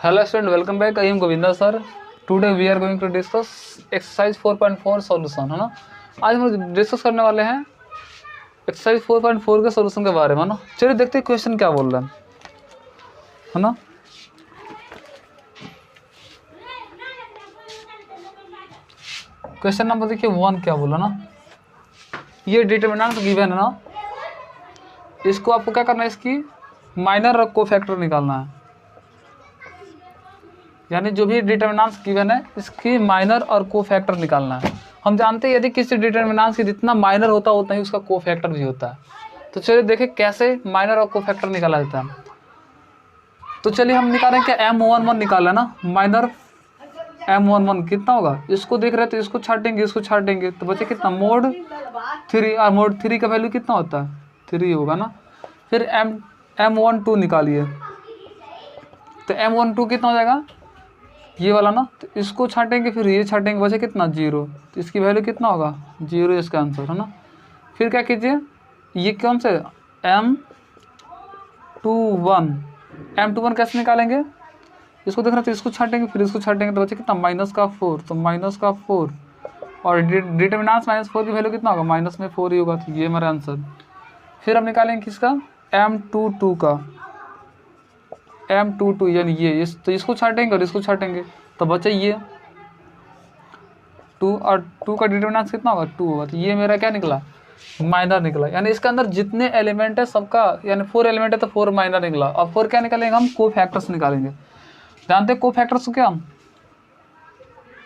Hello student, welcome back. I am Govinda sir. Today we are going to discuss exercise 4.4 solution, है ना। आज हम discuss करने वाले हैं एक्सरसाइज 4.4 के सॉल्यूशन के बारे में, है ना। चलिए देखते हैं क्वेश्चन क्या बोल रहा है ना। क्वेश्चन नंबर देखिए 1 क्या बोला ना। ये डिटरमिनेंट गिवन है ना, इसको आपको क्या करना है, इसकी माइनर और कोफैक्टर निकालना है। यानी जो भी डिटरमिनेंट्स गिवन है इसकी माइनर और कोफैक्टर निकालना है। हम जानते हैं यदि किसी डिटरमिनेंट्स की जितना माइनर होता है उतना ही उसका कोफैक्टर भी होता है। तो चलिए देखें कैसे माइनर और कोफैक्टर निकाला जाता है। तो चलिए हम निकालें क्या, M11 निकाला ना, माइनर M11 कितना होगा, इसको देख रहे तो इसको छाटेंगे, इसको छाटेंगे तो बचे कितना, मोड 3, और मोड 3 का वैल्यू कितना होता है, 3 होगा ना। फिर M12 निकालिए, तो M12 कितना हो जाएगा, ये वाला ना। तो इसको छाटेंगे, फिर ये छाटेंगे, बचे कितना, 0। तो इसकी वैल्यू कितना होगा, 0, इसका आंसर है ना। फिर क्या कीजिए, ये कौन से M21 कैसे निकालेंगे, इसको देख रहे तो इसको छाटेंगे, फिर इसको छाटेंगे तो बचे कितना, -4। तो -4 और डिटरमिनेंट्स -4 की वैल्यू कितना होगा, माइनस में 4 ही होगा। तो ये हमारा आंसर। फिर हम निकालेंगे किसका, M22 का, M22 यानी ये तो इसको छाटेंगे और इसको छाटेंगे तो बचे ये 2, और 2 का डिटरमिनेंट कितना होगा, 2 होगा। तो ये मेरा क्या निकला, माइनर निकला। यानी इसके अंदर जितने एलिमेंट है सबका, यानी 4 एलिमेंट है तो 4 माइनर निकला। और 4 क्या निकालेंगे, हम कोफैक्टर्स निकालेंगे। जानते हैं कोफैक्टर्स क्या, हम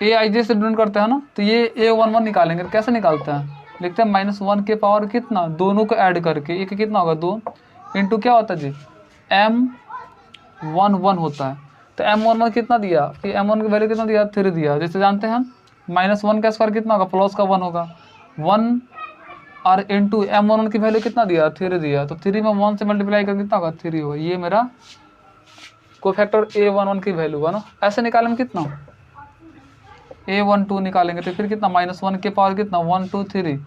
AIJ से डिनोट करते हैं ना। तो ये A11 निकालेंगे, कैसे निकालते हैं, लिखते हैं -1 के पावर कितना, दोनों को ऐड करके, एक कितना होगा 2 इंटू क्या होता है जी, M11 होता है। तो M11 कितना दिया, कि M1 की वैल्यू कितना दिया, 3 दिया। जैसे जानते हैं हम -1 का स्क्वायर कितना होगा, प्लस का 1 होगा, 1 और इंटू M11 की वैल्यू कितना दिया, 3 दिया। तो 3 में 1 से मल्टीप्लाई करके कितना होगा, 3 होगा। ये मेरा कोफैक्टर A11 की वैल्यू है ना। ऐसे निकालेंगे कितना, A12 निकालेंगे तो फिर कितना, -1 के पावर कितना, 1 2 3,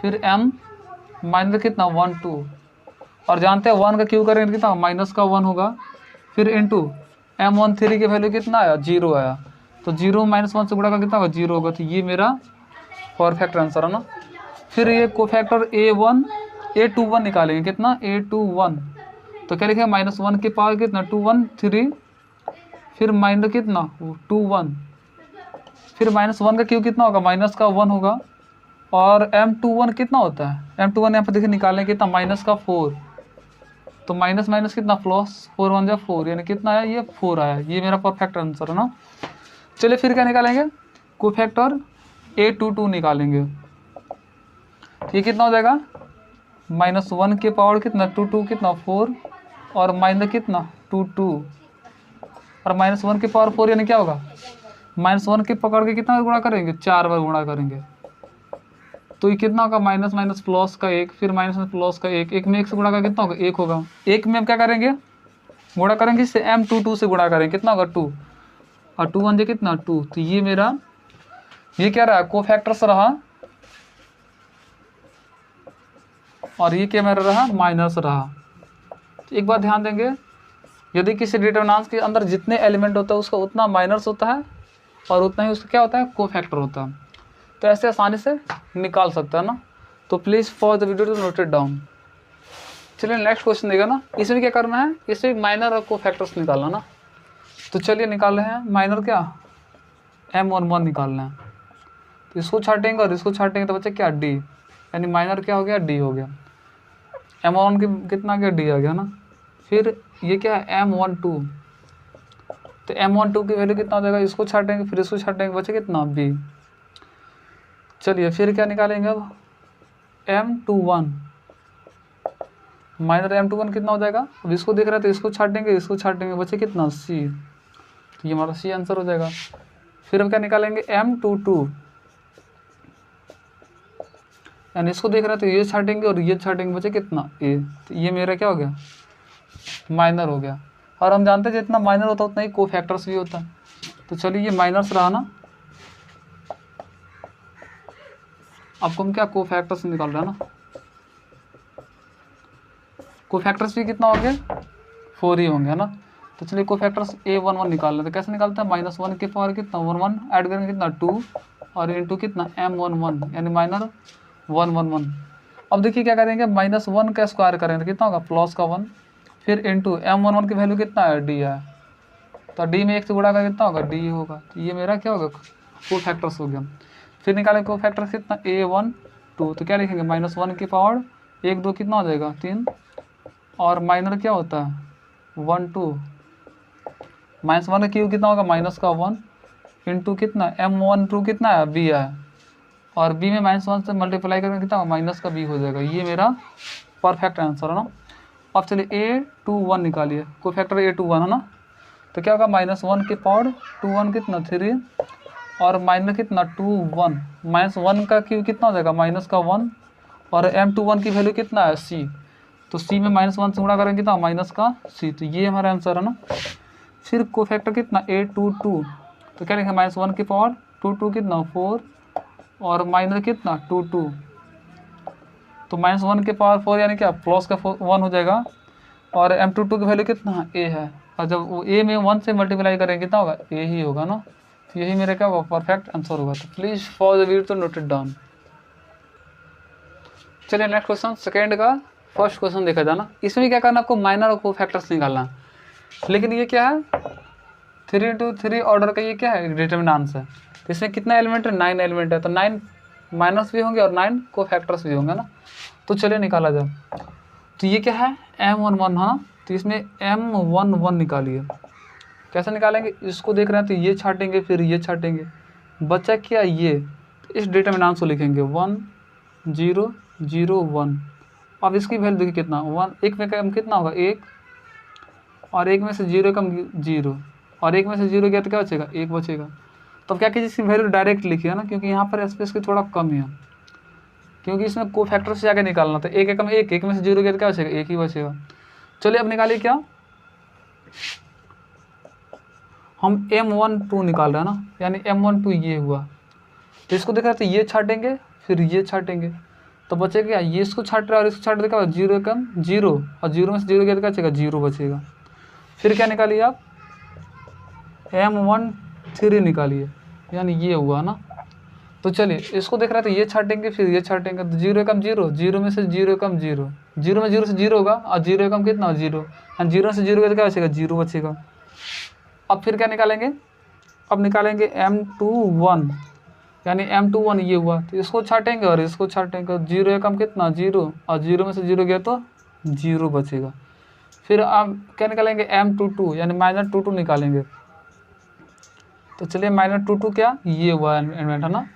फिर M माइनस कितना, 1 2, और जानते हैं 1 का क्यू करेंगे कितना, -1 होगा। फिर इंटू M13 की वैल्यू कितना आया, 0 आया। तो 0 -1 से गुणा का कितना होगा, 0 होगा। तो ये मेरा परफेक्ट आंसर है ना। फिर ये कोफैक्टर A21 निकालेंगे, कितना, A21। तो क्या लिखेंगे, -1 के पावर कितना, 2 1 3, फिर माइनस कितना 2 1, फिर -1 का क्यू कितना होगा, -1 होगा। और M21 कितना होता है, M21 यहाँ पर देखिए निकालें कितना, -4। तो माइनस माइनस कितना, प्लस 4 1 जा 4, यानी कितना आया, ये 4 आया। ये मेरा परफेक्ट आंसर है ना। चलिए फिर क्या निकालेंगे, कोफैक्टर A22 निकालेंगे। ये कितना हो जाएगा, -1 के पावर कितना, 2 2 कितना 4, और माइनस कितना 2 2, और -1 के पावर 4 यानी क्या होगा, -1 के पकड़ के कितना गुणा करेंगे, 4 बार गुणा करेंगे। तो ये कितना होगा, माइनस माइनस प्लस का 1, फिर माइनस में प्लस का 1, 1 में 1 से गुणा का कितना होगा, 1 होगा। 1 में हम क्या करेंगे, गुणा करेंगे इससे, M22 से गुणा करेंगे, कितना होगा 2, और 2 1 कितना 2। तो ये मेरा, ये क्या रहा, कोफैक्टर्स रहा, और ये क्या मेरा रहा, माइनस रहा। तो एक बात ध्यान देंगे, यदि किसी डिटरमिनेंट के अंदर जितने एलिमेंट होता है उसका उतना माइनस होता है और उतना ही उसका क्या होता है, कोफैक्टर होता है। तो ऐसे आसानी से निकाल सकता है ना। तो please for the video to note it down. चलिए नेक्स्ट क्वेश्चन देगा ना, इसमें क्या करना है, इसमें माइनर और कोफैक्टर्स निकालना ना। तो चलिए निकाल रहे हैं, माइनर क्या, M11 निकालना है। तो इसको छाटेंगे और इसको छाटेंगे तो बच्चे क्या, D, यानी माइनर क्या हो गया, D हो गया। M11 की कितना आ गया, D आ गया ना। फिर ये क्या है, M12। तो M12 की वैल्यू कितना हो जाएगा, इसको छाटेंगे, फिर इसको छाटेंगे, बचे कितना, B। चलिए फिर क्या निकालेंगे अब, M21 माइनर M21 कितना हो जाएगा। अब इसको देख रहे हैं तो इसको छाटेंगे, इसको छाटेंगे, बचे कितना, C। तो ये हमारा C आंसर हो जाएगा। फिर हम क्या निकालेंगे, M22, यानी इसको देख रहे हैं तो ये छाटेंगे और ये छाटेंगे, बचे कितना, A। तो ये मेरा क्या हो गया, माइनर हो गया। और हम जानते हैं जितना माइनर होता है उतना ही कोफैक्टर्स भी होता है। तो चलिए ये माइनर्स रहा ना। आपको हम क्या, कोफैक्टर्स निकाल रहे हैं ना। कोफैक्टर्स भी कितना होंगे, 4 ही होंगे, है ना। तो चलिए कोफैक्टर्स a11 निकाल लेते हैं। कैसे निकालते हैं, -1 के पावर कितना 1 ऐड करेंगे कितना 2 और इंटू कितना m11 यानी -111। अब देखिए क्या करेंगे, -1 का स्क्वायर करेंगे तो कितना होगा प्लस का 1, फिर इंटू m11 की वैल्यू कितना है d है, तो d में 1 से गुणा का कितना होगा d होगा। तो ये मेरा क्या होगा कोफैक्टर्स हो गया। फिर निकालेंगे कोफैक्टर्स कितना a12, तो क्या लिखेंगे -1 की पावर 1 2 कितना हो जाएगा 3 और माइनर क्या होता है 1 2 -1 का क्यूब कितना होगा -1 इंटू कितना m12 कितना है b है और b में -1 से मल्टीप्लाई करेंगे कितना माइनस का b हो जाएगा। ये मेरा परफेक्ट आंसर है ना। अब चलिए a21 निकालिए, कोफैक्टर a21 है ना, तो क्या होगा -1 के पावर 21 कितना 3 और माइनर कितना 2 1 -1 का क्यूब कितना हो जाएगा -1 और m21 की वैल्यू कितना है c, तो c में -1 से गुणा करेंगे कितना माइनस का c, तो ये हमारा आंसर है ना। फिर कोफैक्टर कितना a22, तो क्या लिखेंगे -1 की पावर 2 कितना 4 और माइनर कितना 2 तो -1 के पावर 4 यानी क्या प्लस का 1 हो जाएगा और m22 की वैल्यू कितना a है, और जब वो a में 1 से मल्टीप्लाई करेंगे कितना होगा a ही होगा ना। तो यही मेरा क्या होगा परफेक्ट आंसर होगा। तो प्लीज़ फॉर द वीडियो तो नोट इट डाउन। चलिए नेक्स्ट क्वेश्चन, सेकेंड का फर्स्ट क्वेश्चन देखा जाए ना। इसमें क्या करना, आपको माइनर और कोफैक्टर्स निकालना, लेकिन ये क्या है 3 into 3 ऑर्डर का, ये क्या है डिटर्मिनेंट्स है। तो इसमें कितना एलिमेंट है 9 एलिमेंट है, तो 9 माइनस भी होंगे और 9 कोफैक्टर्स भी होंगे ना। तो चलिए निकाला जाए। तो ये क्या है m11 हाँ, तो इसमें m11 निकालिए। कैसे निकालेंगे, इसको देख रहे हैं तो ये छाटेंगे फिर ये छाटेंगे, बच्चा क्या ये, तो इस डिटर्मिनेंट्स को लिखेंगे 1 0 0 1। अब इसकी वैल्यू देखिए कितना 1, एक में कम कितना होगा 1 और एक में से 0 कम 0 और एक में से 0 गया तो क्या बचेगा 1 बचेगा। तो अब क्या कीजिए इसकी वैल्यू डायरेक्ट लिखिए ना, क्योंकि यहाँ पर स्पेस की थोड़ा कम है, क्योंकि इसमें कोफैक्टर से जाके निकालना था। 1 एकम 1, एक में से 0 गया तो क्या बचेगा 1 ही बचेगा। चलिए अब निकालिए क्या, हम m12 निकाल रहे हैं ना, यानी m12 ये हुआ। तो इसको देखा तो ये छाटेंगे फिर ये छाटेंगे, तो बचेगा क्या ये इसको छाट रहा है और इसको छाट देखा 0 एकम 0 और 0 में से 0 गया तो क्या बचेगा 0 बचेगा। फिर क्या निकालिए आप m13 निकालिए, यानी ये हुआ ना। तो चलिए इसको देख रहे थे ये छाटेंगे फिर ये छाटेंगे, तो 0 एकम 0 0 में से 0 एकम 0 0 में 0 से 0 होगा और 0 एकम कितना 0 और 0 से 0 गया तो क्या बचेगा 0 बचेगा। अब फिर क्या निकालेंगे, अब निकालेंगे m21 यानी m21 ये हुआ, तो इसको छाटेंगे और इसको छाटेंगे, 0 एकम कितना 0 और 0 में से 0 गया तो 0 बचेगा। फिर अब क्या निकालेंगे m22 यानी -22 निकालेंगे। तो चलिए -22 क्या ये हुआ एलिमेंट है ना,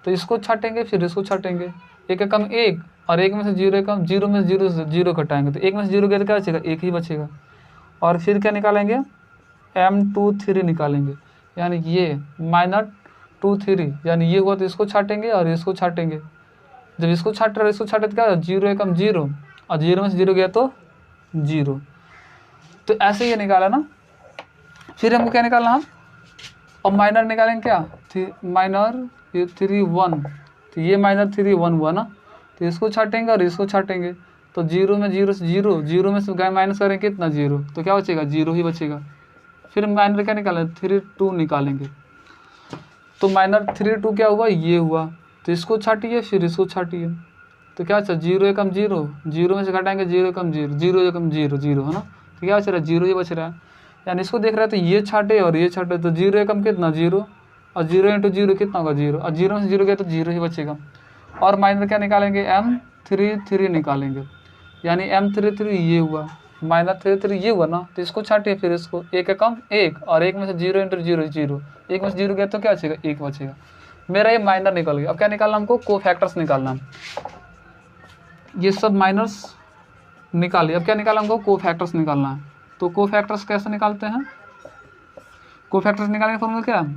तो इसको छाटेंगे फिर इसको छाटेंगे, 1 एकम 1 और 1 में से 0 एकम 0 में से 0 से 0 घटाएंगे, तो 1 में से 0 गया तो क्या बचेगा 1 ही बचेगा। और फिर क्या निकालेंगे m23 निकालेंगे, यानी ये -23 यानी ये हुआ, तो इसको छाटेंगे और इसको छाटेंगे, जब इसको छाट रहे इसको छाटे तो क्या 0 एकम 0 और 0 में से 0 गया तो 0। तो ऐसे ही निकाला ना। फिर हमको क्या निकालना हम, और माइनर निकालेंगे क्या माइनर ये 3 1, तो ये -3 1 हुआ ना, तो इसको छाटेंगे और इसको छाटेंगे, तो 0 में 0 से 0 0 में से गए माइनस करेंगे कितना 0, तो क्या बचेगा 0 ही बचेगा। फिर माइनर क्या निकालेंगे 3 2 निकालेंगे, तो -3 2 क्या हुआ ये हुआ, तो इसको छाटिए फिर इसको छाटिए, तो क्या बचा 0 एकम 0 0 में से घटाएंगे 0 एकम 0 0 एकम 0 0 है ना, तो क्या बच रहा है 0 ही बच रहा है। यानी इसको देख रहे हैं तो ये छाटे और ये छाटे, तो 0 एकम कितना 0 और 0 इंटू 0 कितना होगा 0 और 0 में से 0 गया तो 0 ही बचेगा। और माइनर क्या निकालेंगे m33 निकालेंगे, यानी m33 ये हुआ -33 ये हुआ ना, तो इसको छाटिए फिर इसको 1 एकम 1 और 1 में से 0 इंटू 0 0 1 में से 0 गया तो क्या बचेगा 1 बचेगा। मेरा ये माइनर निकल गया। अब क्या निकालना हमको कोफैक्टर्स निकालना, ये सब माइनर्स निकालिए। अब क्या निकालना हमको कोफैक्टर्स निकालना है। तो कोफैक्टर्स कैसे निकालते हैं, कोफैक्टर्स निकालने का फॉर्मूला क्या है,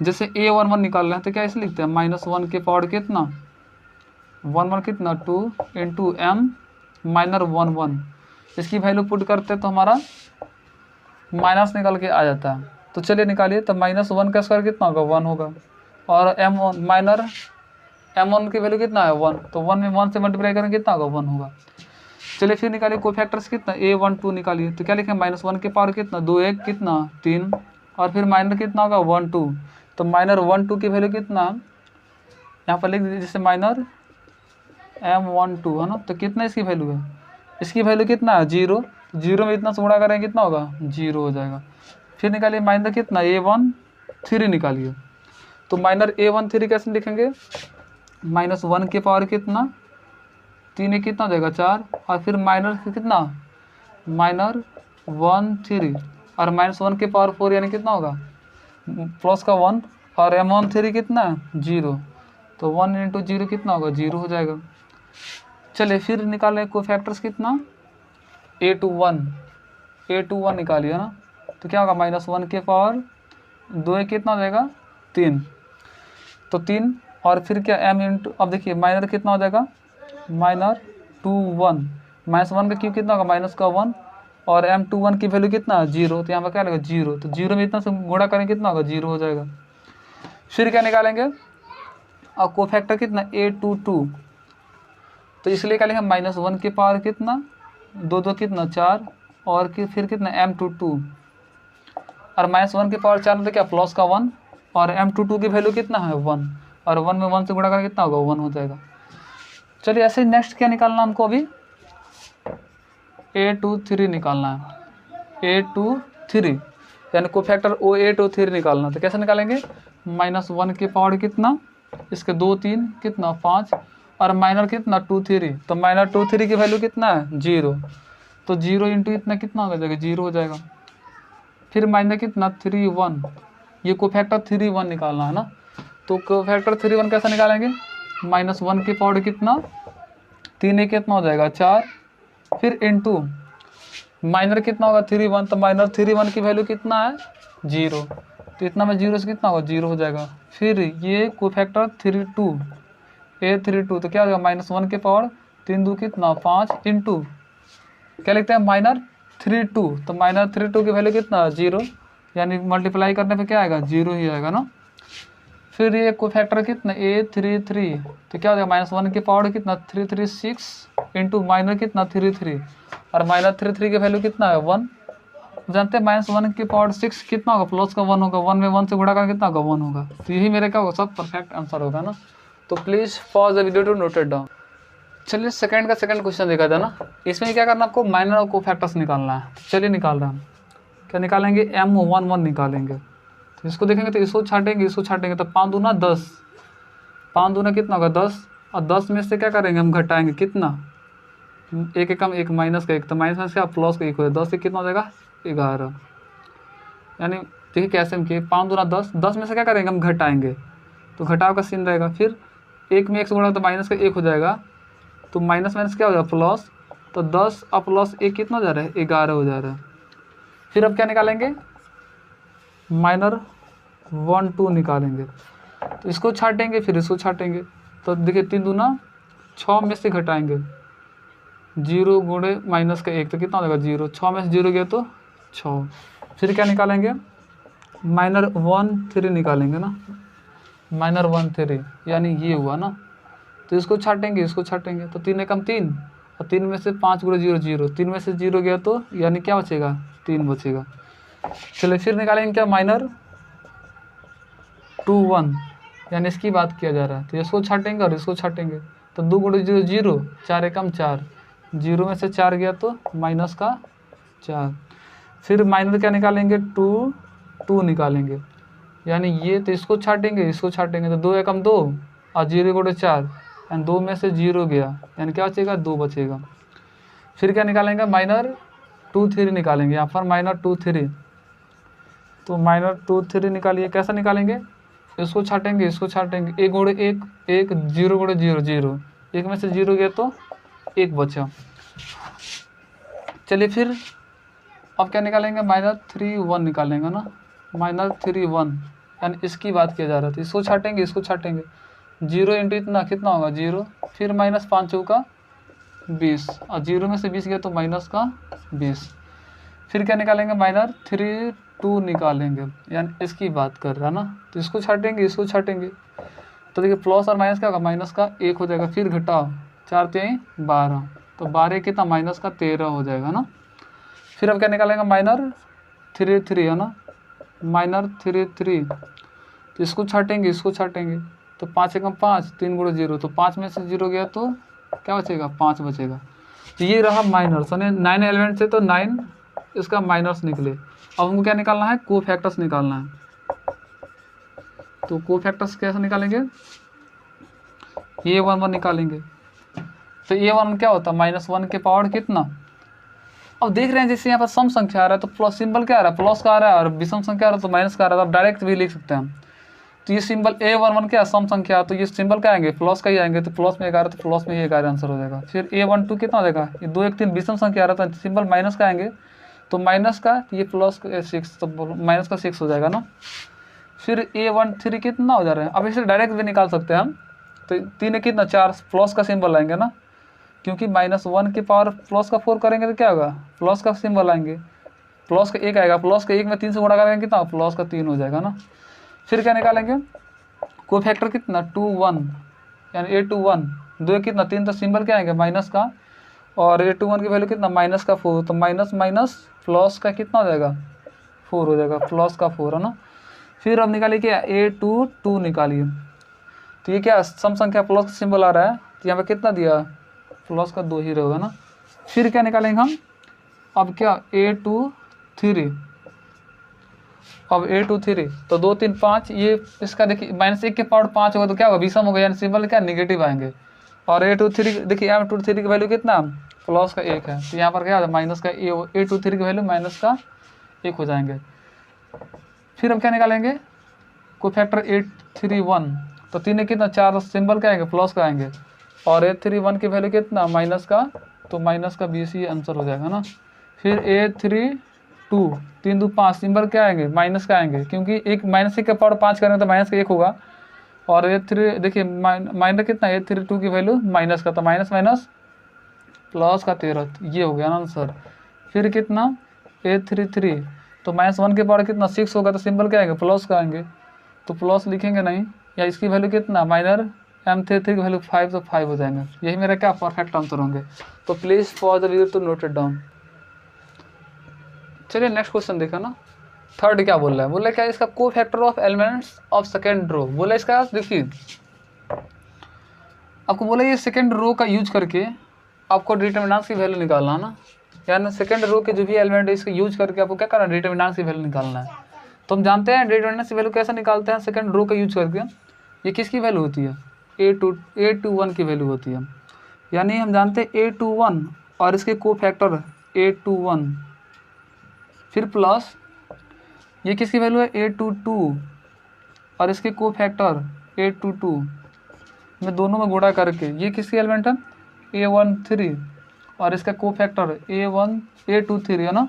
जैसे a11 निकाल रहे हैं तो क्या इसे लिखते हैं -1 के पावर कितना 11 कितना 2 इंटू m -11, इसकी वैल्यू पुट करते हैं तो हमारा माइनस निकल के आ जाता है। तो चलिए निकालिए, तो -1 का स्क्वायर कितना होगा 1 होगा और m1 की वैल्यू कितना है 1, तो 1 में 1 से मल्टीप्लाई करेंगे कितना होगा 1 होगा। चलिए फिर निकालिए कोफैक्टर्स कितना a12 निकालिए। तो क्या लिखें -1 के पावर कितना 2 1 कितना 3 और फिर माइनर कितना होगा 1 2। तो माइनर 1 2 की वैल्यू कितना यहाँ पर लिख दीजिए जैसे माइनर m12 है ना। तो कितना इसकी वैल्यू है, इसकी वैल्यू कितना है 0। जीरो में इतना से गुणा करेंगे कितना होगा 0 हो जाएगा। फिर निकालिए माइनर कितना a13 निकालिए। तो माइनर a13 कैसे लिखेंगे -1 के पावर कितना 3 एक कितना हो जाएगा 4 और फिर माइनर कितना माइनर 1 3 और -1 के पावर 4 यानी कितना होगा प्लस का 1 और m13 कितना 0। तो 1 × 0 कितना होगा 0 हो जाएगा। चलिए फिर निकालें कोफैक्टर्स कितना a21 निकालिए ना। तो क्या होगा -1 के पावर 2 एक कितना हो जाएगा 3। तो 3 और फिर क्या m इंटू अब देखिए माइनर कितना हो जाएगा -21 -1 का क्यूब कितना होगा -1 और m21 की वैल्यू कितना 0। तो यहाँ पर क्या लगेगा 0। तो 0 में इतना से गुणा करेंगे कितना होगा 0 हो जाएगा। फिर क्या निकालेंगे और कोफैक्टर कितना a22। तो इसलिए क्या लिखेंगे -1 के पावर कितना 2 2 कितना 4 और फिर कितना m22 और -1 के पावर 4 मतलब क्या प्लस का 1 और m22 की वैल्यू कितना है 1 और 1 में 1 से गुणा करके कितना होगा 1 हो जाएगा। चलिए ऐसे नेक्स्ट क्या निकालना हमको अभी a23 निकालना है a23 यानी कोफैक्टर O8O3 निकालना। तो कैसे निकालेंगे -1 के पावर कितना इसके 2 3 कितना 5 और माइनर कितना 2 3। तो माइनर 2 3 की वैल्यू कितना है 0। तो 0 इंटू इतना कितना हो जाएगा 0 हो जाएगा। फिर माइनर कितना 3 1 ये कोफैक्टर 3 1 निकालना है ना। तो कोफैक्टर 3 1 कैसे निकालेंगे -1 के पावर कितना 3 एक कितना हो जाएगा 4 फिर इंटू माइनर कितना होगा 3 1। तो माइनर 3 1 की वैल्यू कितना है 0। तो इतना में 0 से कितना होगा 0 हो जाएगा। फिर ये कोफैक्टर 3 2 a32 तो क्या हो जाएगा -1 के पावर 3 2 कितना 5 इंटू क्या लिखते हैं -32। तो -32 की वैल्यू कितना 0 यानी मल्टीप्लाई करने पे क्या आएगा 0 ही आएगा ना। फिर ये कोफैक्टर कितना a33 तो क्या हो जाएगा -1 के पावर कितना 336 इंटू माइनर कितना 33 और -33 की वैल्यू कितना है 1। जानते हैं -1 के पावर 6 कितना होगा प्लस का 1 होगा 1 में 1 से गुणा कर कितना होगा 1 होगा। तो यही मेरे क्या होगा सब परफेक्ट आंसर होगा ना। तो please pause the video to note it down. चलिए सेकंड क्वेश्चन देखा था ना। इसमें क्या करना आपको माइनर और कोफैक्टर्स निकालना है। चलिए निकाल रहे हैं क्या निकालेंगे m11 निकालेंगे। तो इसको देखेंगे तो इसको छाटेंगे तो 5 दूना 10 5 दूना कितना होगा 10 और 10 में से क्या करेंगे हम घटाएंगे कितना एक एकम एक माइनस का 1 तो माइनस में से प्लस का 1 हो जाएगा 10 से कितना हो जाएगा 11। यानी देखिए कैसे हम किए 5 दूना 10 10 में से क्या करेंगे हम घटाएंगे तो घटाव का सीन रहेगा। फिर 1 में 1 से गुणा तो माइनस का 1 हो जाएगा तो माइनस माइनस क्या हो जाएगा प्लस। तो 10 और प्लस 1 कितना हो जा रहा है 11 हो जा रहा है। फिर अब क्या निकालेंगे माइनर 1 2 निकालेंगे। तो इसको छाटेंगे फिर इसको छाटेंगे तो देखिए 3 दूना 6 में से घटाएंगे 0 गुणे माइनस का 1 तो कितना हो जाएगा 0 6 में से 0 गया तो 6। फिर क्या निकालेंगे माइनर 1 3 निकालेंगे ना माइनर 1 3 यानी ये हुआ ना। तो इसको छाटेंगे तो 3 एकम 3 और 3 में से 5 गुणे 0 0 3 में से 0 गया तो यानी क्या बचेगा 3 बचेगा। चलिए फिर निकालेंगे क्या माइनर 2 1 यानी इसकी बात किया जा रहा है। तो इसको छाटेंगे और इसको छाटेंगे तो 2 गुणे 0 0 4 एकम 4 0 में से 4 गया तो माइनस का 4। फिर माइनर क्या निकालेंगे 2 2 निकालेंगे यानी ये तो इसको छाटेंगे तो 2 एकम 2 और 0 गुणे 4 यानी 2 में से 0 गया यानी क्या बचेगा 2 बचेगा। फिर क्या निकालेंगे माइनर 2 3 निकालेंगे यहाँ पर माइनर 2 3। तो माइनर 2 3 निकालिए कैसा निकालेंगे इसको छाटेंगे 1 गुणे 1 1 0 गुणे 0 0 1 में से 0 गया तो 1 बचा। चलिए फिर अब क्या निकालेंगे माइनर 3 1 निकालेंगे ना माइनर 3 1 यानी इसकी बात किया जा रहा था। इसको छाटेंगे 0 इंटू इतना कितना होगा 0 फिर माइनस 5 चौका 20 और 0 में से 20 गया तो माइनस का 20। फिर क्या निकालेंगे माइनर 3 2 निकालेंगे यानी इसकी बात कर रहा है ना। तो इसको छाटेंगे तो देखिए प्लस और माइनस क्या होगा माइनस का 1 हो जाएगा। फिर घटाओ 4 3 12 तो 12 कितना माइनस का 13 हो जाएगा ना। फिर अब क्या निकालेंगे, माइनर 3 3 है ना, माइनर 3 3, तो इसको छाटेंगे इसको छाटेंगे, तो 5 एकम 5, 3 गुणे 0, तो 5 में से 0 गया तो क्या बचेगा, 5 बचेगा। तो ये रहा माइनर्स, यानी 9 एलिमेंट से तो 9 इसका माइनर्स निकले। अब हमको क्या निकालना है, को फैक्टर्स निकालना है। तो को फैक्टर्स कैसे निकालेंगे, A11 निकालेंगे। तो A11 क्या होता है, -1 के पावर कितना। अब देख रहे हैं जैसे यहाँ पर सम संख्या आ रहा है तो प्लस सिंबल क्या आ रहा है, प्लस का आ रहा है, और विषम संख्या आ रहा है तो माइनस का आ रहा है। तो आप डायरेक्ट भी लिख सकते हैं। तो ये सिंबल A11 क्या सम संख्या, तो ये सिंबल क्या आएंगे, प्लस का ही आएंगे। तो प्लस में 11 तो प्लस में ही 11 आंसर हो जाएगा। फिर A12 कितना हो जाएगा, ये 2 1 3 विषम संख्या आ रहा था, सिंबल माइनस का आएंगे, तो माइनस का ये प्लस 6, तो माइनस का 6 हो जाएगा ना। फिर A13 कितना हो जा रहा है, अब इसे डायरेक्ट भी निकाल सकते हैं हम। तो 3 है कितना 4, प्लस का सिंबल आएंगे ना, क्योंकि -1 की पावर प्लस का 4 करेंगे तो क्या होगा, प्लस का सिंबल आएंगे, प्लस का 1 आएगा, प्लस का 1 में 3 से गुणा करेंगे कितना, प्लस का 3 हो जाएगा ना। फिर क्या निकालेंगे, को फैक्टर कितना 2 1, यानी A21, 2 कितना 3, तो सिंबल क्या आएंगे माइनस का, और A21 की वैल्यू कितना माइनस का 4, तो माइनस माइनस प्लस का कितना हो जाएगा 4 हो जाएगा, प्लस का 4 है ना। फिर अब निकालिए क्या, A22 निकालिए। तो ये क्या सम संख्या प्लस का सिंबल आ रहा है, तो यहाँ पे कितना दिया, प्लस का 2 ही रहेगा ना। फिर क्या निकालेंगे हम, अब क्या A23, अब A23, तो 2 3 5, ये इसका देखिए -1 के पावर 5 होगा तो क्या होगा, विषम होगा, यानी सिंबल क्या नेगेटिव आएंगे। और A23 देखिए M23 की वैल्यू कितना, प्लस का 1 है, तो यहाँ पर क्या है माइनस का A23 की वैल्यू माइनस का 1 हो जाएंगे। फिर हम क्या निकालेंगे, को फैक्टर 831, तो 3 कितना 4, सिंबल क्या आएंगे प्लस का आएंगे, और A31 की वैल्यू कितना माइनस का, तो माइनस का 20 ही आंसर हो जाएगा ना। फिर A32, 3 2 5, सिंबल क्या आएंगे माइनस का आएंगे, क्योंकि एक -1 के पावर 5 करेंगे तो माइनस का 1 होगा। और A3 देखिए माइनस कितना, A32 की वैल्यू माइनस का, तो माइनस माइनस प्लस का 13, ये हो गया ना आंसर। फिर कितना A33, तो -1 के पावर कितना 6 होगा, तो सिंबल क्या आएंगे प्लस का आएंगे, तो प्लस लिखेंगे नहीं, या इसकी वैल्यू कितना माइनर M33 की वैल्यू 5, तो 5 हो जाएंगे। यही मेरा क्या परफेक्ट आंसर होंगे। तो please pause the video to note it down. चलिए नेक्स्ट क्वेश्चन देखा ना, थर्ड क्या बोल रहा है, बोल रहा है क्या इसका को factor of elements of second row. बोला इसका देखिए आपको बोला ये सेकेंड रो का यूज करके आपको डिटर्मिनेंट्स की वैल्यू निकालना है ना, यानी सेकेंड रो के जो भी एलिमेंट है इसका यूज करके आपको क्या करना है, डिटर्मिनेंट्स की वैल्यू निकालना है। तो हम जानते हैं डिटर्मिनेंट्स की वैल्यू कैसे निकालते हैं, सेकेंड रो का यूज करके। ये किसकी वैल्यू होती है, A21 की वैल्यू होती है, यानी हम जानते हैं A21 और इसके को फैक्टर A21, फिर प्लस ये किसकी वैल्यू है A22 और इसके को फैक्टर A22 में दोनों में गुणा करके ये किसकी एलिमेंट है A13 और इसका को फैक्टर A23 है ना,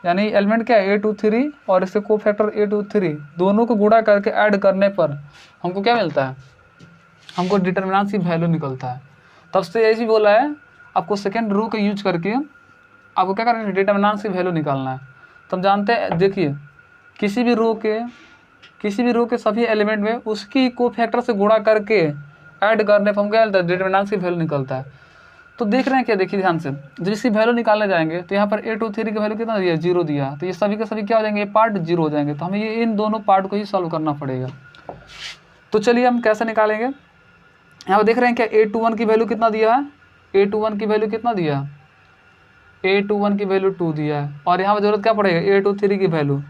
यानी एलिमेंट क्या है A23 और इसके को फैक्टर A23, दोनों को गुणा करके ऐड करने पर हमको क्या मिलता है, हमको डिटर्मिनेंट्स की वैल्यू निकलता है। तब से ऐसे बोला है आपको सेकेंड रो का यूज करके आपको क्या करना है, डिटर्मिनेंट्स की वैल्यू निकालना है। तो हम जानते हैं देखिए किसी भी रो के सभी एलिमेंट में उसकी को फैक्टर से गुणा करके ऐड करने पर हम क्या मिलता है, डिटर्मिनेंट्स की वैल्यू निकलता है। तो देख रहे हैं क्या, देखिए ध्यान से, जब इसकी वैल्यू निकालने जाएंगे तो यहाँ पर A23 की वैल्यू कितना दिया, 0 दिया, तो ये सभी के सभी क्या हो जाएंगे, ये पार्ट 0 हो जाएंगे। तो हमें ये इन दोनों पार्ट को ही सॉल्व करना पड़ेगा। तो चलिए हम कैसे निकालेंगे, यहाँ पर देख रहे हैं क्या A21 की वैल्यू कितना दिया है, A21 की वैल्यू कितना दिया, A21 की वैल्यू 2 दिया है, और यहाँ पर जरूरत क्या पड़ेगा A23 की वैल्यू,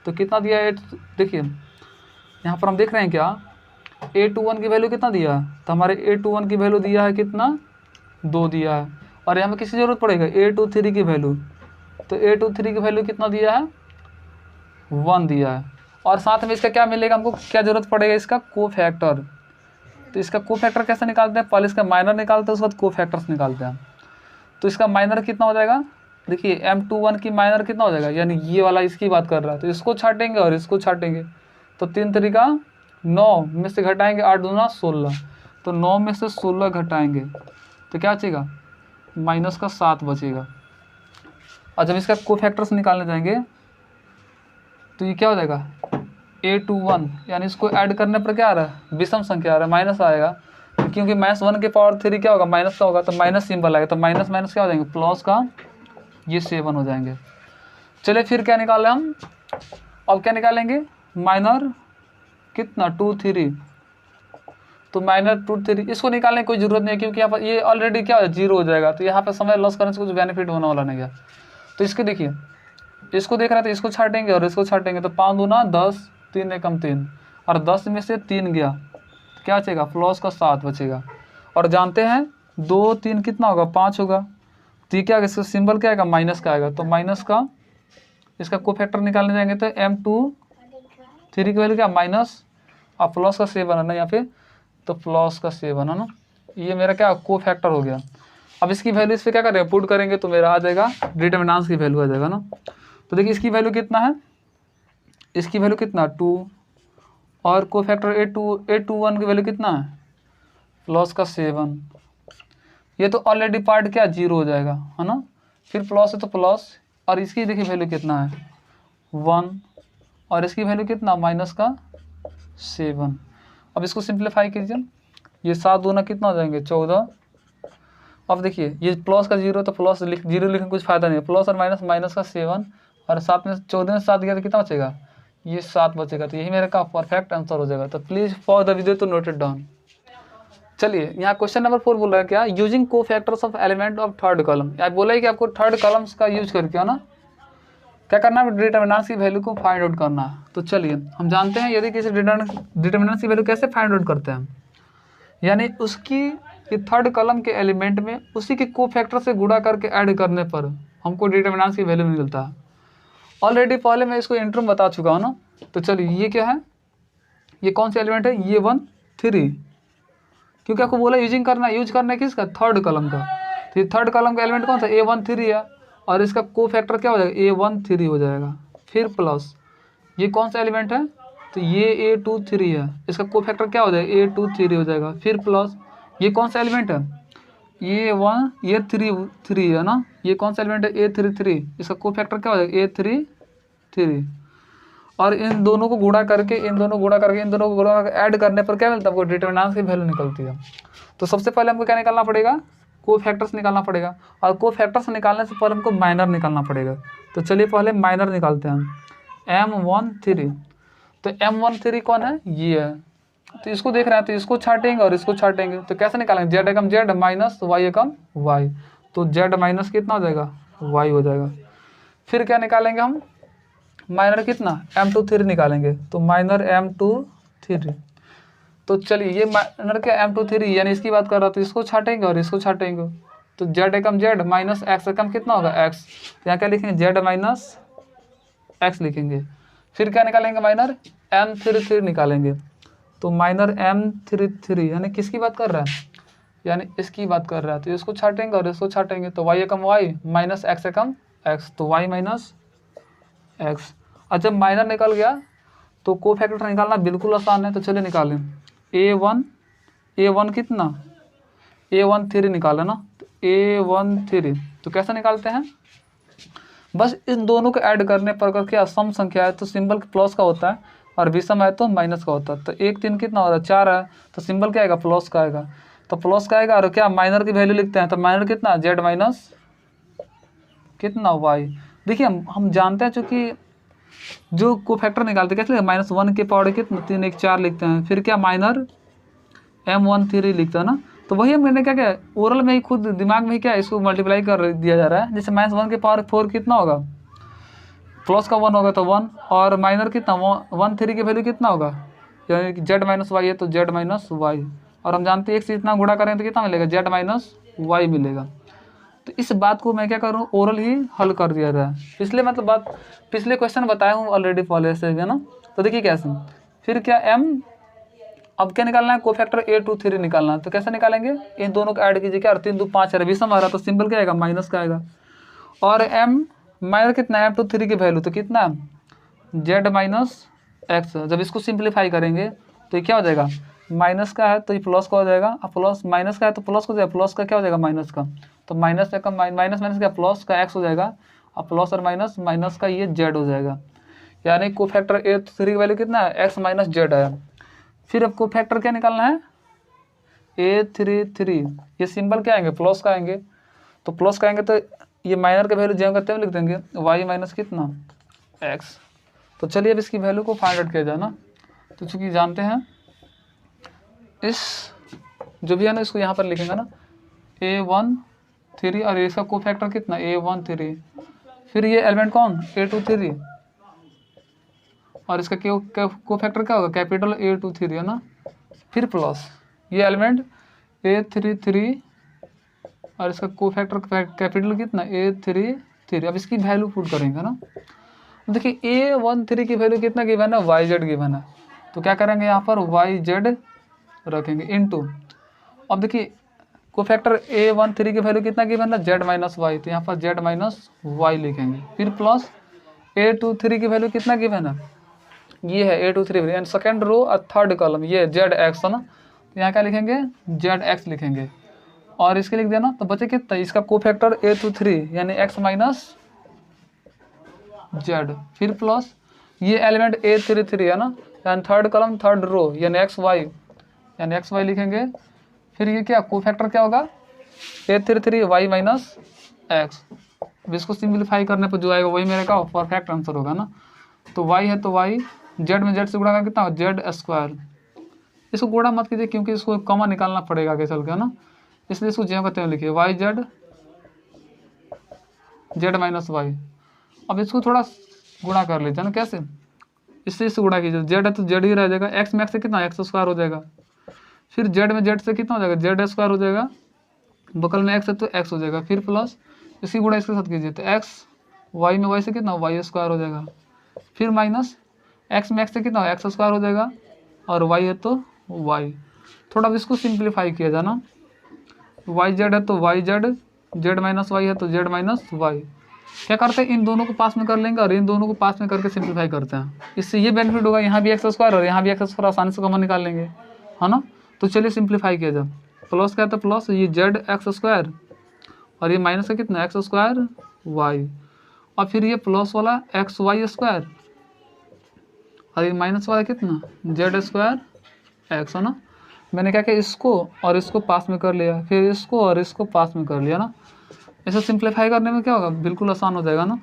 तो कितना दिया है, देखिए यहाँ पर हम देख रहे हैं क्या A21 की वैल्यू कितना दिया, तो हमारे A21 की वैल्यू दिया है कितना 2 दिया है, और यहाँ पे किसी जरूरत पड़ेगा A23 की वैल्यू, तो A23 की वैल्यू कितना दिया है 1 दिया है, और साथ में इसका क्या मिलेगा, हमको क्या जरूरत पड़ेगा, इसका को फैक्टर। तो इसका को फैक्टर कैसे निकालते हैं, पहले इसका माइनर निकालते हैं उसके बाद को फैक्टर्स निकालते हैं। तो इसका माइनर कितना हो जाएगा, देखिए M21 की माइनर कितना हो जाएगा, यानी ये वाला इसकी बात कर रहा है, तो इसको छाटेंगे और इसको छाटेंगे, तो 3 तरीका 9 में से घटाएंगे 8 दूना 16, तो 9 में से 16 घटाएंगे तो क्या बचेगा माइनस का 7 बचेगा। और जब इसका को फैक्टर्स निकालने जाएंगे तो ये क्या हो जाएगा A21, यानी इसको ऐड करने पर क्या आ रहा है, विषम संख्या आ रहा है, माइनस आएगा, क्योंकि -1 के पावर 3 क्या होगा, माइनस का होगा, तो माइनस सिंबल आएगा, तो माइनस माइनस क्या हो जाएंगे, प्लस का ये 7 हो जाएंगे। चलिए फिर क्या निकालें हम, अब क्या निकालेंगे, माइनर कितना 2 3, तो माइनर 2 3 इसको निकालने की कोई जरूरत नहीं है, क्योंकि यहाँ पर ये ऑलरेडी क्या है 0 हो जाएगा, तो यहाँ पर समय लॉस करने से कुछ बेनिफिट होने वाला नहीं है। तो इसके देखिए, इसको देख रहे थे, इसको छाटेंगे और इसको छाटेंगे, तो 5 दूना 10, 3 एकम 3, और 10 में से 3 गया, क्या बचेगा, प्लस का 7 बचेगा। और जानते हैं 2 3 कितना होगा, 5 होगा, तो ये क्या आएगा, इसका सिंबल क्या आएगा, माइनस का आएगा, तो माइनस का इसका कोफैक्टर निकालने जाएंगे तो M2 3 की वैल्यू क्या, माइनस, और प्लस का 7 है ना यहाँ पे, तो प्लस का 7 है ना, ये मेरा क्या कोफैक्टर हो गया। अब इसकी वैल्यू इस पर क्या करेंगे, पुट करेंगे, तो मेरा आ जाएगा डिटर्मिनेंट्स की वैल्यू आ जाएगा ना। तो देखिए इसकी वैल्यू कितना है, इसकी वैल्यू कितना 2, और कोफैक्टर A21 की वैल्यू कितना है, प्लस का 7, ये तो ऑलरेडी पार्ट क्या 0 हो जाएगा, है ना, फिर प्लस है तो प्लस, और इसकी देखिए वैल्यू कितना है 1, और इसकी वैल्यू कितना माइनस का 7। अब इसको सिंप्लीफाई कीजिए, ये 7 दूना कितना हो जाएंगे 14। अब देखिए ये प्लस का 0, तो प्लस 0 लिखने कुछ फायदा नहीं है, प्लस और माइनस, माइनस का 7, और 7 में 14 में 7 गया तो कितना बचेगा, ये 7 बचेगा, तो यही मेरा का परफेक्ट आंसर हो जाएगा। तो प्लीज फॉर द वीडियो तो नोट इट डाउन। चलिए यहाँ क्वेश्चन नंबर 4 बोल रहा है क्या, यूजिंग को factors of element of third column, आप बोला है कि आपको थर्ड कॉलम्स का यूज करके है ना क्या करना है, डिटर्मिनेंट्स की वैल्यू को फाइंड आउट करना है। तो चलिए हम जानते हैं यदि किसी डिटर्मिनेंट्स की वैल्यू कैसे फाइंड आउट करते हैं, यानी उसकी ये थर्ड कॉलम के एलिमेंट में उसी के को फैक्टर से गुणा करके ऐड करने पर हमको डिटर्मिनेंट्स की वैल्यू मिलता है। ऑलरेडी पहले मैं इसको इंट्रो में बता चुका हूँ ना। तो चलिए ये क्या है, ये कौन सा एलिमेंट है, ये 1 3, क्योंकि आपको बोला यूजिंग करना, यूज करना है किसका, थर्ड कॉलम का। तो ये थर्ड कॉलम का एलिमेंट कौन सा, A1 3 है, और इसका को फैक्टर क्या हो जाएगा, A1 3 हो जाएगा। फिर प्लस ये कौन सा एलिमेंट है, तो ये A2 3 है, इसका को फैक्टर क्या हो जाएगा, A2 3 हो जाएगा। फिर प्लस ये कौन सा एलिमेंट है, ये 3 है ना, ये कौन सा एलिमेंट है, A3 3, इसका को फैक्टर क्या हो जाएगा, A3 3, और इन दोनों को गुणा करके इन दोनों को गुणा करके ऐड करने पर क्या मिलता है, आपको डिटर्मिनेंट्स की वैल्यू निकलती है। तो सबसे पहले हमको क्या निकालना पड़ेगा, को फैक्टर्स निकालना पड़ेगा, और को फैक्टर्स निकालने से पहले हमको माइनर निकालना पड़ेगा। तो चलिए पहले माइनर निकालते हैं, M1 3, तो M1 3 कौन है, ये है, तो इसको देख रहे हैं, तो इसको छाटेंगे और इसको छाटेंगे, तो कैसे निकालेंगे, Z एकम Z माइनस Y एकम Y, तो Z माइनस कितना हो जाएगा, Y हो जाएगा। फिर क्या निकालेंगे हम, माइनर कितना M2 3 निकालेंगे, तो माइनर M2 3, तो चलिए ये माइनर क्या M2 3 यानी इसकी बात कर रहा, तो इसको छाटेंगे और इसको छाटेंगे, तो Z एकम Z माइनस X एकम कितना होगा X, तो यहाँ क्या लिखेंगे Z माइनस X लिखेंगे। फिर क्या निकालेंगे, माइनर M33 निकालेंगे, तो माइनर M33 यानी किसकी बात कर रहा है, यानी इसकी बात कर रहा है, तो इसको छाटेंगे और इसको छाटेंगे, तो Y एकम Y माइनस X एकम X, तो Y माइनस X। और जब माइनर निकल गया तो को फैक्टर निकालना बिल्कुल आसान है, तो चलिए निकालें, A1 कितना, A1 3 निकाला ना, तो A1 3, तो कैसे निकालते हैं, बस इन दोनों को ऐड करने पर क्या सम संख्या है तो सिंबल प्लस का होता है, और विषम है तो माइनस का होता है। तो 1 3 कितना हो रहा है 4 है, तो सिंबल क्या आएगा, प्लस का आएगा, तो प्लस का आएगा, और क्या माइनर की वैल्यू लिखते हैं, तो माइनर कितना Z माइनस कितना Y। देखिए हम जानते हैं चूँकि जो को फैक्टर निकालते कैसे -1 के पावर कितना 3 1 4 लिखते हैं, फिर क्या माइनर M1 3 लिखता है ना, तो वही मैंने क्या क्या ओरल में ही खुद दिमाग में ही क्या इसको मल्टीप्लाई कर दिया जा रहा है। जैसे -1 के पावर 4 कितना होगा, प्लस का 1 होगा तो 1, और माइनर कितना 1 3 की वैल्यू कितना होगा, यानी कि Z माइनस Y है तो Z माइनस Y, और हम जानते हैं एक से इतना गुणा करेंगे तो कितना मिलेगा, Z माइनस Y मिलेगा। तो इस बात को मैं क्या करूँ, ओरल ही हल कर दिया रहा है, पिछले क्वेश्चन बताया हूँ ऑलरेडी पहले से है ना। तो देखिए कैसे, फिर क्या M, अब क्या निकालना है, को फैक्टर A2 3 निकालना है, तो कैसे निकालेंगे, इन दोनों को ऐड कीजिए, क्या 3 2 5 है, विषम आ रहा, तो सिंबल क्या आएगा, माइनस का आएगा, और M माइनर कितना है M2 3 की वैल्यू तो कितना Z माइनस X, जब इसको सिंप्लीफाई करेंगे तो ये क्या हो जाएगा, माइनस का है तो ये प्लस का हो जाएगा, अब प्लस माइनस का है तो प्लस हो जाएगा, प्लस का क्या हो जाएगा माइनस का, तो माइनस का माइनस क्या प्लस का X हो जाएगा, अब प्लस और माइनस का ये Z हो जाएगा, यानी को फैक्टर A3 की वैल्यू कितना है X माइनस Z है। फिर अब को फैक्टर क्या निकालना है, A33, ये सिंबल क्या आएंगे, प्लस का आएंगे, तो प्लस का आएंगे तो ये माइनर के वैल्यू जेम करते हुए लिख देंगे y माइनस कितना x। तो चलिए अब इसकी वैल्यू को फाइंड आउट किया जाए ना। तो चूँकि जानते हैं इस जो भी है ना इसको यहाँ पर लिखेंगे ना A13 और इसका को फैक्टर कितना A13, फिर ये एलिमेंट कौन A23 और इसका को फैक्टर क्या होगा कैपिटल A23 है ना, फिर प्लस ये एलिमेंट A33 और इसका को फैक्टर कैपिटल कितना A33। अब इसकी वैल्यू पुट करेंगे ना, देखिए A13 की वैल्यू कितना गिवन है YZ गिवन है, तो क्या करेंगे यहाँ पर YZ रखेंगे इनटू, अब देखिए को फैक्टर A13 की वैल्यू कितना गिवन है Z माइनस वाई, तो यहाँ पर Z माइनस वाई लिखेंगे, फिर प्लस A23 की वैल्यू कितना गिवन है ये है A23 एंड सेकेंड रो और थर्ड कॉलम ये ZX है ना, तो यहाँ क्या लिखेंगे ZX लिखेंगे और इसके लिख देना, तो बचे कितना इसका को फैक्टर A23 यानी x माइनस Z, फिर प्लस ये एलिमेंट A33 है ना यानी थर्ड कॉलम थर्ड रो यानी XY लिखेंगे, फिर ये क्या को फैक्टर क्या होगा A33 y माइनस x। अब इसको सिंप्लीफाई करने पर जो आएगा वही मेरे का परफेक्ट आंसर होगा ना। तो y है तो y, z में z से गुणा कर कितना हो Z², इसको गुणा मत कीजिए क्योंकि इसको कॉमन निकालना पड़ेगा आगे चल के ना, इसलिए इसको जो कहते हैं लिखिए YZ Z माइनस वाई। अब इसको थोड़ा गुणा कर लीजिए ना, कैसे इससे गुणा कीजिए, Z है तो Z ही रह जाएगा, x में x से कितना x² हो जाएगा, फिर Z में Z से कितना हो जाएगा Z² हो जाएगा, बगल में x है तो x हो जाएगा, फिर प्लस इसी गुणा इसके साथ कीजिए तो x y में y से कितना y² हो जाएगा, फिर माइनस x में x से कितना x² हो जाएगा और y है तो y। थोड़ा अब इसको सिंप्लीफाई किया जाए ना, YZ है तो YZ, Z माइनस वाई है तो Z माइनस वाई। क्या करते हैं इन दोनों को पास में कर लेंगे और इन दोनों को पास में करके सिंप्लीफाई करते हैं, इससे ये बेनिफिट होगा यहाँ भी x² और यहाँ भी x² आसानी से कॉमन निकाल लेंगे है ना। तो चलिए सिंप्लीफाई किया जाए, प्लस क्या है तो प्लस ये ZX² और ये माइनस का कितना x² y और फिर ये प्लस वाला XY² और ये माइनस वाला कितना Z² x है ना। मैंने क्या किया इसको और इसको पास में कर लिया, फिर इसको और इसको पास में कर लिया ना, ऐसे सिंप्लीफाई करने में क्या होगा बिल्कुल आसान हो जाएगा ना।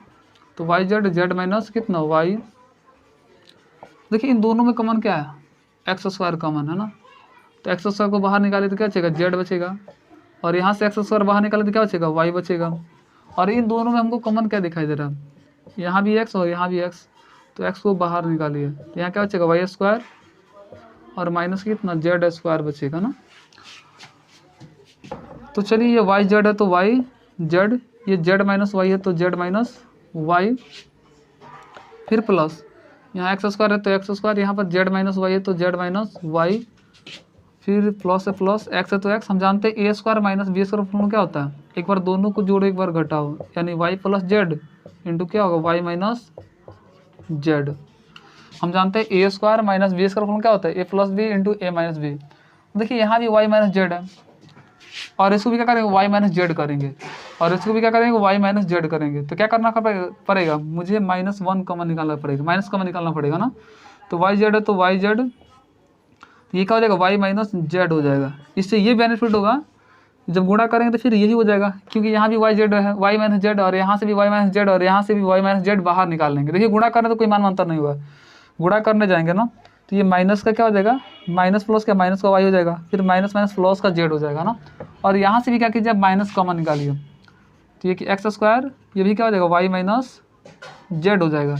तो YZ Z माइनस कितना y, देखिए इन दोनों में कॉमन क्या है x² कॉमन है ना, तो x² को बाहर निकाले तो क्या बचेगा Z बचेगा और यहाँ से x² बाहर निकाले तो क्या बचेगा y बचेगा, और इन दोनों में हमको कॉमन क्या दिखाई दे रहा है यहाँ भी x और यहाँ भी x, तो x को बाहर निकालिए तो यहाँ क्या बचेगा y² और माइनस कितना Z² बचेगा ना। तो चलिए ये YZ है तो YZ, ये Z माइनस वाई है तो Z माइनस वाई, फिर प्लस यहाँ x² है तो x², यहाँ पर Z माइनस वाई है तो Z माइनस वाई, फिर प्लस है प्लस x है तो x। हम जानते हैं A² माइनस B² फॉर्मूला क्या होता है, एक बार दोनों को जोड़ो एक बार घटाओ यानी y प्लस Z इंटू क्या होगा y माइनस Z। हम जानते हैं A² माइनस B² फॉर्मूला क्या होता है A plus B into A minus B. देखिए यहाँ भी y माइनस Z है और इसको भी क्या करेंगे y माइनस Z करेंगे और इसको भी क्या करेंगे y माइनस Z करेंगे, तो क्या करना पड़ेगा मुझे -1 कॉमन निकालना पड़ेगा, माइनस कॉमन निकालना पड़ेगा ना। तो YZ है तो YZ, ये क्या हो जाएगा y माइनस Z हो जाएगा। इससे ये बेनिफिट होगा जब गुणा करेंगे तो फिर यही हो जाएगा क्योंकि यहाँ भी YZ है y माइनस Z और यहाँ से भी y माइनस Z और यहाँ से भी y माइनस Z बाहर निकाल लेंगे। देखिए गुणा करने तो कोई मान अंतर नहीं हुआ, गुणा करने जाएंगे ना तो ये माइनस का क्या हो जाएगा माइनस प्लस का माइनस का y हो जाएगा, फिर माइनस माइनस प्लस का Z हो जाएगा ना। और यहाँ से भी क्या कीजिए माइनस कॉमन निकालिए तो ये कि x² ये भी क्या हो जाएगा y माइनस Z हो जाएगा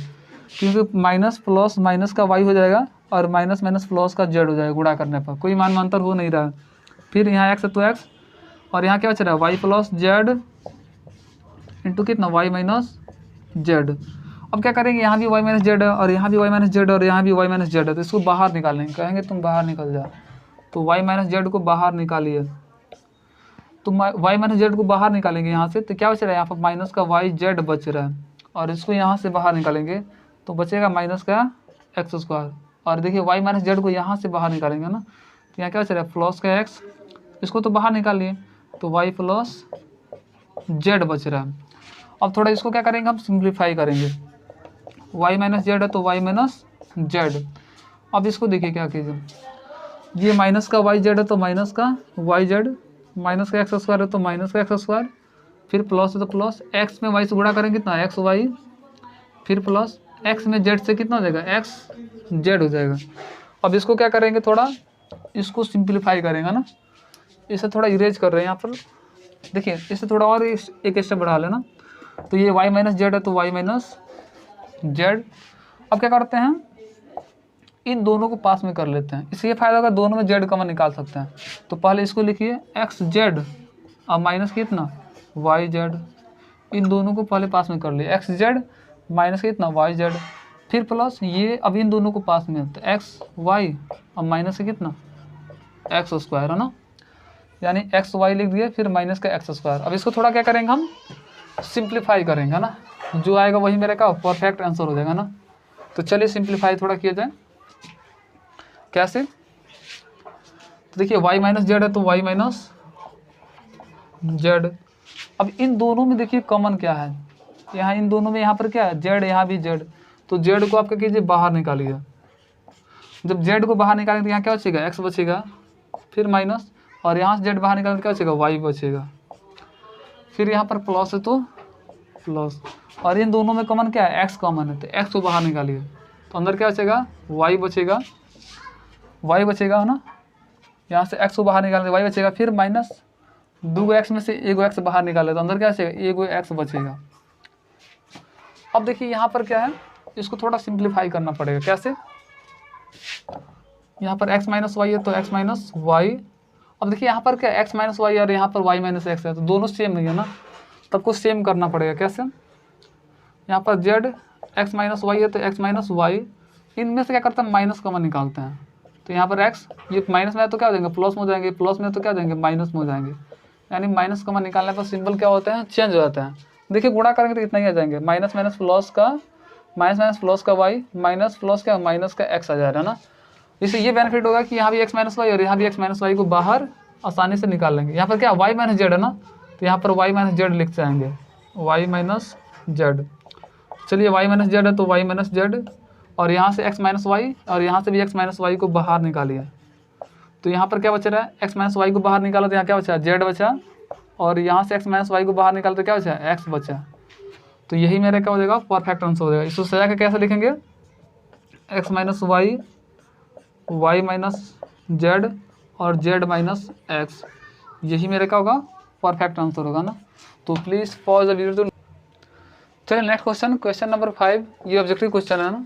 क्योंकि माइनस प्लस माइनस का y हो जाएगा और माइनस माइनस प्लस का Z हो जाएगा गुणा करने पर, कोई मान अंतर हो नहीं रहा। फिर यहाँ x है तो x और यहाँ क्या बच रहा है y प्लस Z इंटू कितना y माइनस Z। अब क्या करेंगे यहाँ भी y माइनस Z है और यहाँ भी y माइनस Z और यहाँ भी y माइनस Z है, तो इसको बाहर निकालेंगे, कहेंगे तुम बाहर निकल जा, तो y माइनस Z को बाहर निकालिए, तो y माइनस Z को बाहर निकालेंगे यहाँ से तो क्या बच रहा है यहाँ पर माइनस का YZ बच रहा है और इसको यहाँ से बाहर निकालेंगे तो बचेगा माइनस का x²। और देखिए y माइनस Z को यहाँ से बाहर निकालेंगे ना तो यहाँ क्या बच रहा है प्लस का x, इसको तो बाहर निकालिए तो y प्लस Z बच रहा है। अब थोड़ा इसको क्या करेंगे हम सिंप्लीफाई करेंगे, y माइनस Z है तो y माइनस Z। अब इसको देखिए क्या कीजिए ये माइनस का वाई जेड है तो माइनस का वाई जेड, माइनस का एक्स स्क्वायर है तो माइनस का एक्स स्क्वायर, फिर प्लस है तो प्लस, एक्स में वाई से गुणा करेंगे कितना एक्स वाई, फिर प्लस एक्स में जेड से कितना हो जाएगा एक्स जेड हो जाएगा। अब इसको क्या करेंगे, थोड़ा इसको सिंप्लीफाई करेंगे ना, इसे थोड़ा इरेज कर रहे हैं यहाँ पर, देखिए इसे थोड़ा और एक स्टेप बढ़ा लेना। तो ये वाई माइनस जेड है तो वाई माइनस जेड। अब क्या करते हैं, इन दोनों को पास में कर लेते हैं, इससे ये फायदा होगा दोनों में जेड कॉमन निकाल सकते हैं। तो पहले इसको लिखिए एक्स जेड और माइनस कितना वाई जेड, इन दोनों को पहले पास में कर लिए, एक्स जेड माइनस कितना वाई जेड, फिर प्लस ये अब इन दोनों को पास में तो एक्स वाई और माइनस कितना एक्स स्क्वायर है ना, यानी एक्स वाई लिख दिए, फिर माइनस का एक्स स्क्वायर। अब इसको थोड़ा क्या करेंगे हम सिंप्लीफाई करेंगे ना, जो आएगा वही मेरे का परफेक्ट आंसर हो जाएगा ना। तो चलिए सिंप्लीफाई थोड़ा किया जाए, कैसे, तो देखिए y माइनस जेड है तो y माइनस जेड। अब इन दोनों में देखिए कॉमन क्या है, यहाँ इन दोनों में यहाँ पर क्या है जेड, यहाँ भी जेड, तो जेड को आप क्या कीजिए बाहर निकालिए। जब जेड को बाहर निकालेंगे तो यहाँ क्या बचेगा एक्स बचेगा, फिर माइनस, और यहाँ से जेड बाहर निकालेंगे तो क्या बचेगा वाई बचेगा, फिर यहाँ पर प्लस है तो प्लस, और इन दोनों में कॉमन क्या है एक्स कॉमन है तो एक्स को बाहर निकालिए, तो अंदर क्या बचेगा वाई बचेगा, वाई बचेगा ना, यहाँ से एक्स को बाहर निकालेंगे वाई बचेगा, फिर माइनस दो एक्स में से एगो एक्स बाहर निकाले तो अंदर क्या बचेगा एगो एक्स बचेगा। अब देखिए यहाँ पर क्या है, इसको थोड़ा सिंप्लीफाई करना पड़ेगा, कैसे, यहाँ पर x माइनस वाई है तो x माइनस वाई। अब देखिए यहाँ पर क्या x माइनस वाई और यहाँ पर y माइनस एक्स है, तो दोनों सेम नहीं है ना, तब को सेम करना पड़ेगा, कैसे, यहाँ पर z x माइनस वाई है तो x माइनस वाई, इनमें से क्या करते हैं माइनस कॉमन निकालते हैं, तो यहाँ पर x ये माइनस में है तो क्या हो जाएंगे प्लस में हो जाएंगे, प्लस में तो क्या हो जाएंगे माइनस में हो जाएंगे, यानी माइनस कॉमन निकालने पर सिंबल क्या होते हैं चेंज हो जाते हैं। देखिए गुणा करेंगे तो इतना ही आ जाएंगे, माइनस माइनस प्लस का माइनस प्लस का वाई माइनस प्लस का माइनस का एक्स आ जा रहा है ना। इससे ये बेनिफिट होगा कि यहाँ भी एक्स माइनस वाई और यहाँ भी एक्स माइनस वाई को बाहर आसानी से निकाल लेंगे। यहाँ पर क्या वाई माइनस जेड है ना, तो यहाँ पर वाई माइनस जेड लिख जाएंगे, वाई माइनस जेड। चलिए वाई माइनस जेड है तो वाई माइनस जेड, और यहाँ से एक्स माइनस वाई और यहाँ से भी एक्स माइनस वाई को बाहर निकालिए, तो यहाँ पर क्या बच रहा है एक्स माइनस वाई को बाहर निकाला तो यहाँ क्या बचा जेड बचा, और यहाँ से एक्स माइनस वाई को बाहर निकाला तो क्या बचा एक्स बचा। तो यही मेरा क्या हो जाएगा परफेक्ट आंसर हो जाएगा। इसको सजा के कैसे लिखेंगे X minus Y, Y minus Z और जेड माइनस एक्स, यही मेरे क्या होगा परफेक्ट आंसर होगा ना। तो प्लीज़ पॉज द वीडियो। चलिए नेक्स्ट क्वेश्चन, क्वेश्चन नंबर 5, ये ऑब्जेक्टिव क्वेश्चन है ना,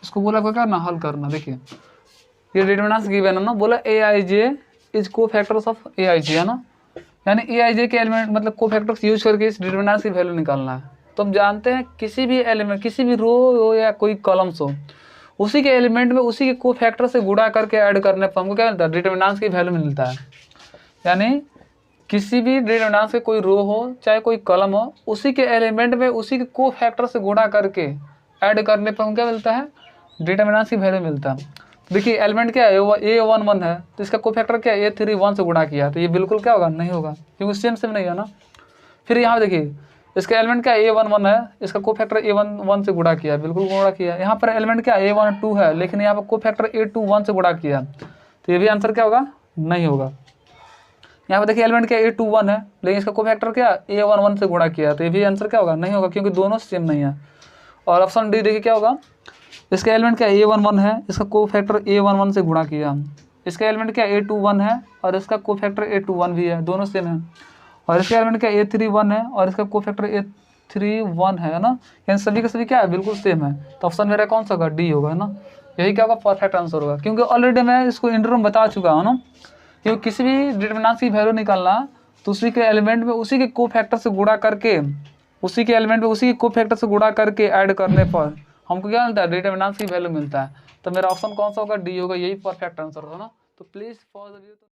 इसको बोला क्या करना हल करना। देखिए ये डिटरमिनेंट्स गिवन है ना, बोला ए आई जे इज को फैक्टर्स ऑफ ए आई जे है ना, यानी ए आई जे के एलिमेंट मतलब को फैक्टर्स यूज करके इस डिटरमिनेंट्स की वैल्यू निकालना है। तो हम जानते हैं किसी भी एलिमेंट किसी भी रो हो या कोई कॉलम्स हो, उसी के एलिमेंट में उसी के को फैक्टर से गुणा करके ऐड करने पर हमको क्या मिलता है डिटरमिनेंट्स की वैल्यू मिलता है। यानी किसी भी डिटरमिनेंट्स के कोई रो हो चाहे कोई कॉलम हो, उसी के एलिमेंट में उसी के को फैक्टर से गुणा करके ऐड करने पर हमको क्या मिलता है डिटरमिनेंट्स की वैल्यू मिलता है। देखिए एलिमेंट क्या है A11 है तो इसका कोफैक्टर क्या है A31 से गुणा किया, तो ये बिल्कुल क्या होगा नहीं होगा क्योंकि सेम नहीं है ना। फिर यहाँ देखिए इसका एलिमेंट क्या A11 है, इसका कोफैक्टर A11 से गुणा किया, बिल्कुल गुणा किया। यहाँ पर एलिमेंट क्या A12 है लेकिन यहाँ पर कोफैक्टर A21 से गुणा किया, तो ये भी आंसर क्या होगा नहीं होगा। यहाँ पर देखिए एलिमेंट क्या A21 है लेकिन इसका कोफैक्टर क्या A11 से गुणा किया, तो ये भी आंसर क्या होगा नहीं होगा क्योंकि दोनों सेम नहीं है। और ऑप्शन डी देखिए क्या होगा, इसका एलिमेंट क्या A11 है, इसका कोफैक्टर A11 से गुणा किया, इसका एलिमेंट क्या A21 है और इसका कोफैक्टर A21 भी है, दोनों सेम है। और इसका एलिमेंट क्या A31 है और इसका कोफैक्टर A31 है ना, यानी सभी के सभी क्या है बिल्कुल सेम है। तो ऑप्शन मेरा कौन सा होगा डी होगा है ना, यही क्या होगा परफेक्ट आंसर होगा। क्योंकि ऑलरेडी मैं इसको इंट्रो में बता चुका हूँ ना, क्योंकि किसी भी डिटरमिनेंट्स की वैल्यू निकालना तो उसी के एलिमेंट में उसी के कोफैक्टर से गुणा करके उसी के एलिमेंट में उसी के कोफैक्टर से गुणा करके ऐड करने पर हमको क्या मिलता है डिटरमिनेंट्स की वैल्यू मिलता है। तो मेरा ऑप्शन कौन सा होगा डी होगा, यही परफेक्ट आंसर होगा ना। तो प्लीज़ फॉर द